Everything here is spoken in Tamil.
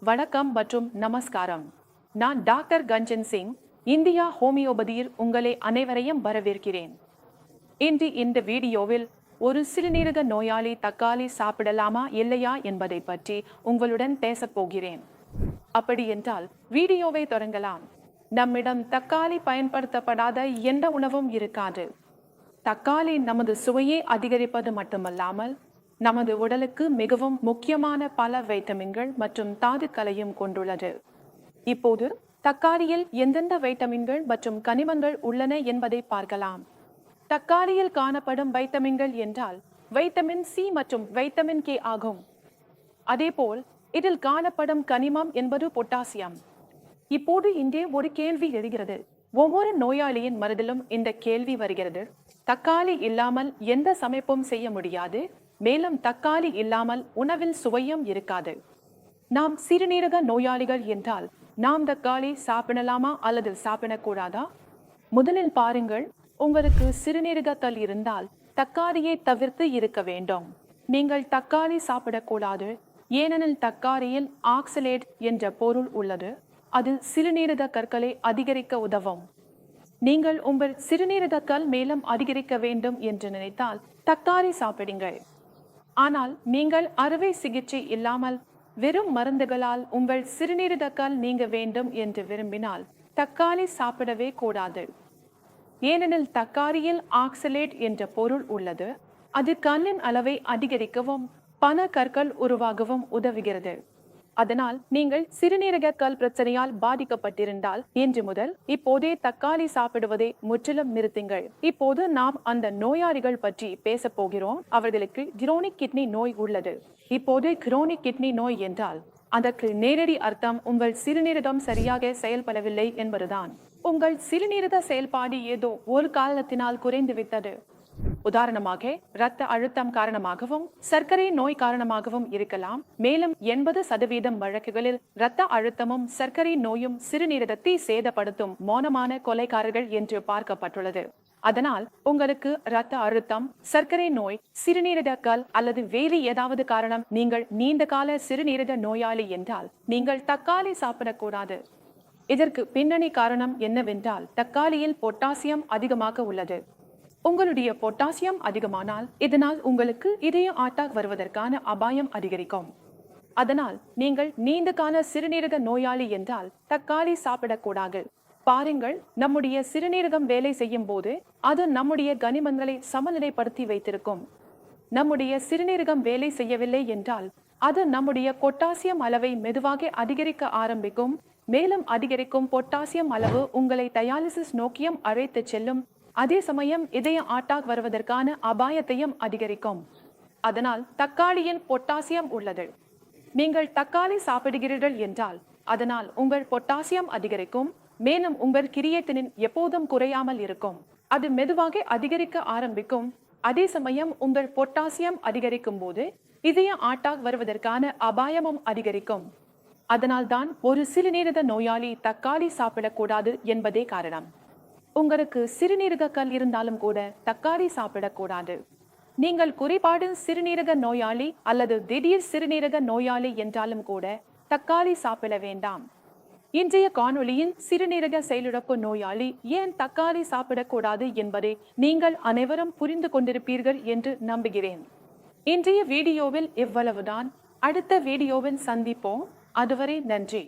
வணக்கம் மற்றும் நமஸ்காரம். நான் டாக்டர் கஞ்சன் சிங், இந்தியா ஹோமியோபதியில் உங்களை அனைவரையும் வரவேற்கிறேன். இன்று இந்த வீடியோவில் ஒரு சிறுநீரக நோயாளி தக்காளி சாப்பிடலாமா இல்லையா என்பதை பற்றி உங்களுடன் பேசப் போகிறேன். அப்படி என்றால் வீடியோவை தொடங்கலாம். நம்மிடம் தக்காளி பயன்படுத்தப்படாத எந்த உணவும் இருக்காது. தக்காளி நமது சுவையை அதிகரிப்பது மட்டுமல்லாமல் நமது உடலுக்கு மிகவும் முக்கியமான பல வைட்டமின்கள் மற்றும் தாதுக்களையும் கொண்டுள்ளது. இப்போது தக்காளியில் எந்தெந்த வைட்டமின்கள் மற்றும் கனிமங்கள் உள்ளன என்பதை பார்க்கலாம். தக்காளியில் காணப்படும் வைட்டமின்கள் என்றால் வைட்டமின் சி மற்றும் வைட்டமின் கே ஆகும். அதேபோல் இதில் காணப்படும் கனிமம் என்பது பொட்டாசியம். இப்போது இங்கே ஒரு கேள்வி எழுகிறது. ஒவ்வொரு நோயாளியின் மனதிலும் இந்த கேள்வி வருகிறது. தக்காளி இல்லாமல் எந்த சமைப்பும் செய்ய முடியாது, மேலும் தக்காளி இல்லாமல் உணவில் சுவையும் இருக்காது. நாம் சிறுநீரக நோயாளிகள் என்றால் நாம் தக்காளி சாப்பிடலாமா அல்லது சாப்பிடக்கூடாதா? முதலில் பாருங்கள், உங்களுக்கு சிறுநீரக கல் இருந்தால் தக்காளியை தவிர்த்து இருக்க வேண்டும். நீங்கள் தக்காளி சாப்பிடக்கூடாது, ஏனெனில் தக்காளியில் ஆக்சலேட் என்ற பொருள் உள்ளது. அது சிறுநீரக கற்களை அதிகரிக்க உதவும். நீங்கள் உங்கள் சிறுநீரக கல் மேலும் அதிகரிக்க வேண்டும் என்று நினைத்தால் தக்காளி சாப்பிடுங்கள். ஆனால் நீங்கள் அறுவை சிகிச்சை இல்லாமல் வெறும் மருந்துகளால் உங்கள் சிறுநீரக கல் நீங்க வேண்டும் என்று விரும்பினால் தக்காளி சாப்பிடவே கூடாது. ஏனெனில் தக்காளியில் ஆக்சலேட் என்ற பொருள் உள்ளது. அது கல்லின் அளவை அதிகரிக்கவும் பண கற்கள் உருவாகவும் உதவுகிறது. அதனால் நீங்கள் சிறுநீரக கல் பிரச்சனையால் பாதிக்கப்பட்டிருந்தால் இன்று முதல் இப்போதே தக்காளி சாப்பிடுவதை முற்றிலும் நிறுத்துங்கள். இப்போது நாம் அந்த நோயாளிகள் பற்றி பேச போகிறோம். அவர்களுக்கு கிரோனிக் கிட்னி நோய் உள்ளது. இப்போது கிரோனிக் கிட்னி நோய் என்றால் அதற்கு நேரடி அர்த்தம் உங்கள் சிறுநீரகம் சரியாக செயல்படவில்லை என்பதுதான். உங்கள் சிறுநீரக செயல்பாடு ஏதோ ஒரு காரணத்தினால் குறைந்துவிட்டது. உதாரணமாக இரத்த அழுத்தம் காரணமாகவும் சர்க்கரை நோய் காரணமாகவும் இருக்கலாம். மேலும் 80% வழக்குகளில் இரத்த அழுத்தமும் சர்க்கரை நோயும் சிறுநீரகத்தை சேதப்படுத்தும் மோனமான கொலைகாரர்கள் என்று பார்க்கப்பட்டுள்ளது. அதனால் உங்களுக்கு இரத்த அழுத்தம், சர்க்கரை நோய், சிறுநீரக கல் அல்லது வேறு ஏதாவது காரணம் நீங்கள் நீண்ட கால சிறுநீரக நோயாளி என்றால் நீங்கள் தக்காளி சாப்பிடக்கூடாது. இதற்கு பின்னணி காரணம் என்னவென்றால் தக்காளியில் பொட்டாசியம் அதிகமாக உள்ளது. உங்களுடைய பொட்டாசியம் அதிகமானால் இதனால் உங்களுக்கு இதய அட்டாக் வருவதற்கான அபாயம் அதிகரிக்கும். அதனால் நீங்கள் நீண்ட கால சிறுநீரக நோயாளி என்றால் தக்காளி சாப்பிடக்கூடாது. பாருங்கள், நம்முடைய சிறுநீரகம் வேலை செய்யும் போது அது நம்முடைய கனிமங்களை சமநிலைப்படுத்தி வைத்திருக்கும். நம்முடைய சிறுநீரகம் வேலை செய்யவில்லை என்றால் அது நம்முடைய பொட்டாசியம் அளவை மெதுவாக அதிகரிக்க ஆரம்பிக்கும். மேலும் அதிகரிக்கும் பொட்டாசியம் அளவு உங்களை டயாலிசிஸ் நோக்கியும் அழைத்து செல்லும். அதே சமயம் இதய அட்டாக் வருவதற்கான அபாயத்தையும் அதிகரிக்கும். அதனால் தக்காளியின் பொட்டாசியம் உள்ளது. நீங்கள் தக்காளி சாப்பிடுகிறீர்கள் என்றால் அதனால் உங்கள் பொட்டாசியம் அதிகரிக்கும். மேலும் உங்கள் கிரியேட்டினின் எப்போதும் குறையாமல் இருக்கும். அது மெதுவாக அதிகரிக்க ஆரம்பிக்கும். அதே சமயம் உங்கள் பொட்டாசியம் அதிகரிக்கும் போது இதய அட்டாக் வருவதற்கான அபாயமும் அதிகரிக்கும். அதனால் தான் ஒரு சிறுநீரக நோயாளி தக்காளி சாப்பிடக்கூடாது என்பதே காரணம். உங்களுக்கு சிறுநீரக கல் இருந்தாலும் கூட தக்காளி சாப்பிடக்கூடாது. நீங்கள் குறைபாடு சிறுநீரக நோயாளி அல்லது திடீர் சிறுநீரக நோயாளி என்றாலும் கூட தக்காளி சாப்பிட வேண்டாம். இன்றைய காணொளியின் சிறுநீரக செயலிழப்பு நோயாளி ஏன் தக்காளி சாப்பிடக்கூடாது என்பதை நீங்கள் அனைவரும் புரிந்து கொண்டிருப்பீர்கள் என்று நம்புகிறேன். இன்றைய வீடியோவில் இவ்வளவுதான். அடுத்த வீடியோவில் சந்திப்போம். அதுவரை நன்றி.